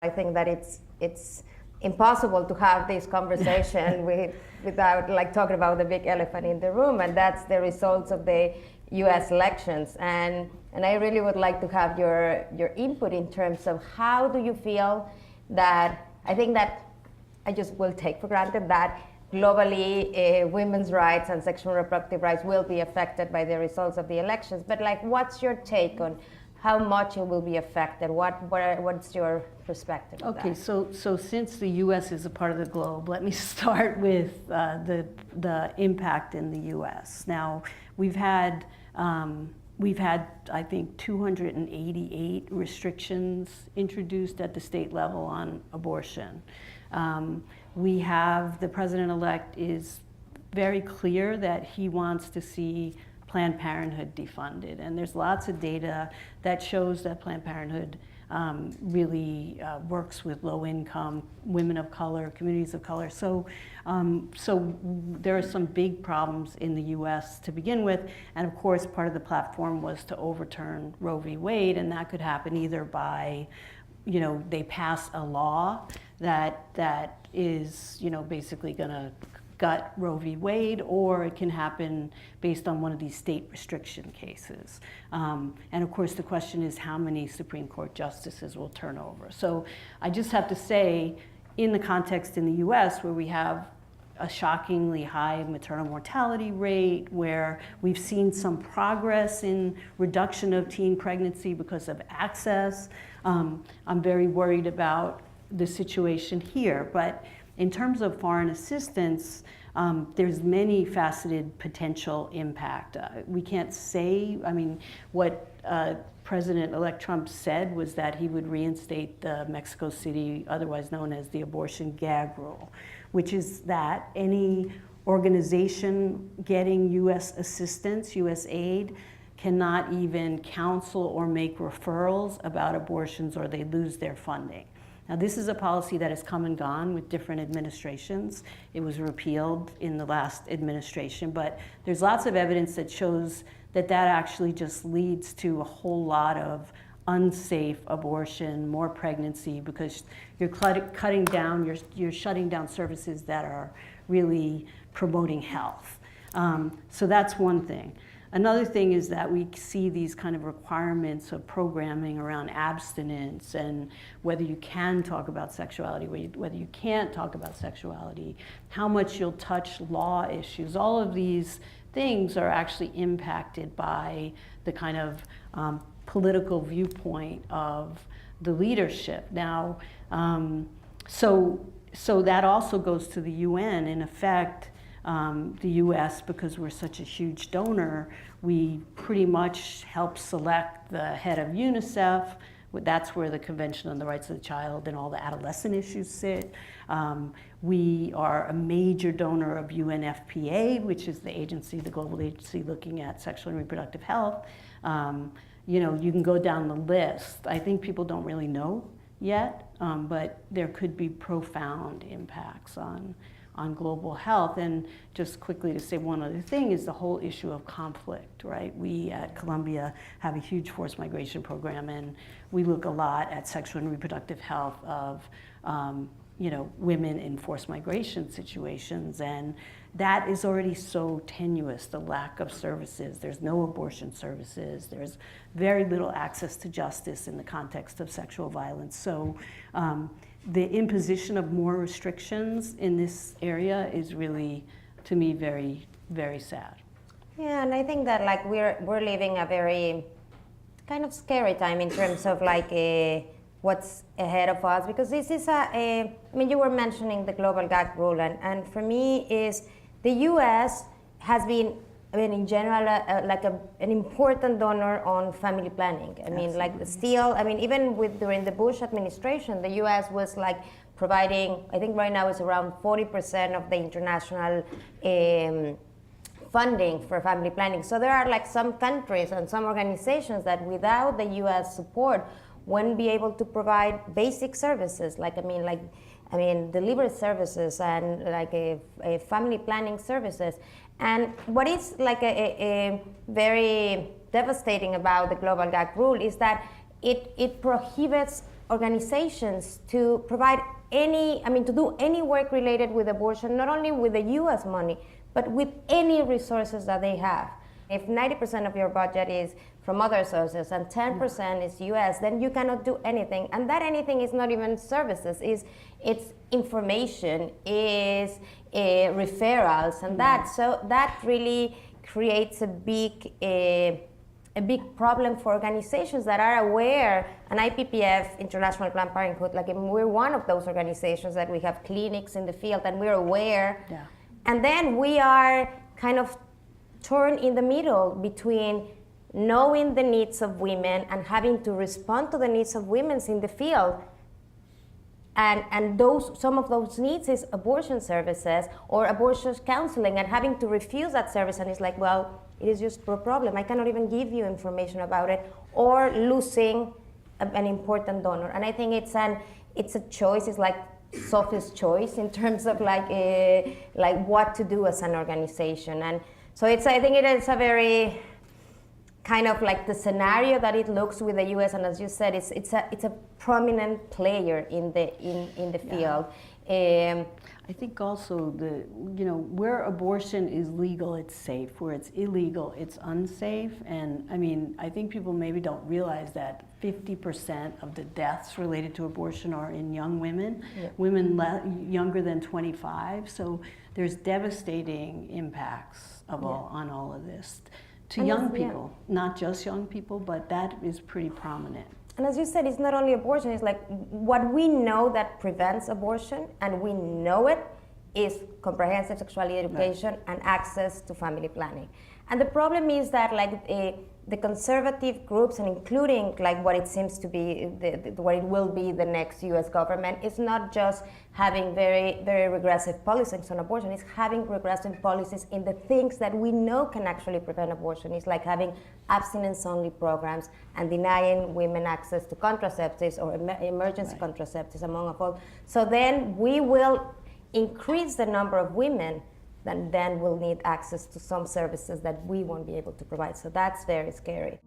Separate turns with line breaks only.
I think that it's impossible to have this conversation without like talking about the big elephant in the room, and that's the results of the U.S. elections. And I really would like to have your input in terms of how do you feel that, I think that I just will take for granted that globally women's rights and sexual and reproductive rights will be affected by the results of the elections. But like, what's your take on how much it will be affected? What's your perspective of that?
Okay, so since the U.S. is a part of the globe, let me start with the impact in the U.S. Now, we've had I think 288 restrictions introduced at the state level on abortion. We have, the president-elect is very clear that he wants to see Planned Parenthood defunded, and there's lots of data that shows that Planned Parenthood really works with low-income women of color, communities of color. So there are some big problems in the U.S. to begin with, and of course part of the platform was to overturn Roe v. Wade, and that could happen either by, they pass a law that is, basically going to gut Roe v. Wade, or it can happen based on one of these state restriction cases. And of course the question is how many Supreme Court justices will turn over. So I just have to say, in the context in the US where we have a shockingly high maternal mortality rate, where we've seen some progress in reduction of teen pregnancy because of access, I'm very worried about the situation here. But in terms of foreign assistance, there's many faceted potential impact. We can't say, what President-elect Trump said was that he would reinstate the Mexico City, otherwise known as the abortion gag rule, which is that any organization getting U.S. assistance, U.S. aid, cannot even counsel or make referrals about abortions or they lose their funding. Now, this is a policy that has come and gone with different administrations. It was repealed in the last administration, but there's lots of evidence that shows that that actually just leads to a whole lot of unsafe abortion, more pregnancy, because you're cutting down, you're shutting down services that are really promoting health. So that's one thing. Another thing is that we see these kind of requirements of programming around abstinence and whether you can talk about sexuality, whether you can't talk about sexuality, how much you'll touch law issues. All of these things are actually impacted by the kind of political viewpoint of the leadership. Now, so that also goes to the UN. In effect, the U.S., because we're such a huge donor, we pretty much help select the head of UNICEF. That's where the Convention on the Rights of the Child and all the adolescent issues sit. We are a major donor of UNFPA, which is the agency, the global agency looking at sexual and reproductive health. You can go down the list. I think people don't really know yet, but there could be profound impacts on global health. And just quickly to say one other thing is the whole issue of conflict, right? We at Columbia have a huge forced migration program, and we look a lot at sexual and reproductive health of women in forced migration situations, and that is already so tenuous, the lack of services. There's no abortion services. There's very little access to justice in the context of sexual violence. So the imposition of more restrictions in this area is really, to me, very, very sad.
Yeah, and I think that like we're living a very kind of scary time in terms of like what's ahead of us, because this is you were mentioning the global gag rule, and for me is the U.S. has been, in general, an important donor on family planning. Even during the Bush administration, the U.S. was like providing, I think right now it's around 40% of the international funding for family planning. So there are like some countries and some organizations that without the U.S. support wouldn't be able to provide basic services, delivery services and like a family planning services. And what is like a very devastating about the global gag rule is that it prohibits organizations to provide to do any work related with abortion, not only with the US money, but with any resources that they have. If 90% of your budget is from other sources and 10% is US, then you cannot do anything. And that anything is not even services, it's information, is referrals, and that. So that really creates a big problem for organizations that are aware, and IPPF, International Planned Parenthood, we're one of those organizations that we have clinics in the field and we're aware.
Yeah.
And then we are kind of torn in the middle between knowing the needs of women and having to respond to the needs of women in the field. And some of those needs is abortion services or abortion counseling, and having to refuse that service, and it's like, well, it is just a problem. I cannot even give you information about it, or losing an important donor. And I think it's a choice. It's like Sophie's choice in terms of like what to do as an organization. And so I think it is a very kind of like the scenario that it looks with the U.S. And as you said, it's a prominent player in the field.
I think also where abortion is legal, it's safe. Where it's illegal, it's unsafe. And I think people maybe don't realize that 50% of the deaths related to abortion are in young women, women younger than 25. So there's devastating impacts on all of this to young people, not just young people, but that is pretty prominent.
And as you said, it's not only abortion, it's like what we know that prevents abortion, and we know it, is comprehensive sexuality education and access to family planning. And the problem is that the conservative groups, and including what it seems to be, what it will be the next US government, is not just having very, very regressive policies on abortion, it's having regressive policies in the things that we know can actually prevent abortion. It's like having abstinence-only programs and denying women access to contraceptives or emergency contraceptives, among all. So then we will increase the number of women that then will need access to some services that we won't be able to provide. So that's very scary.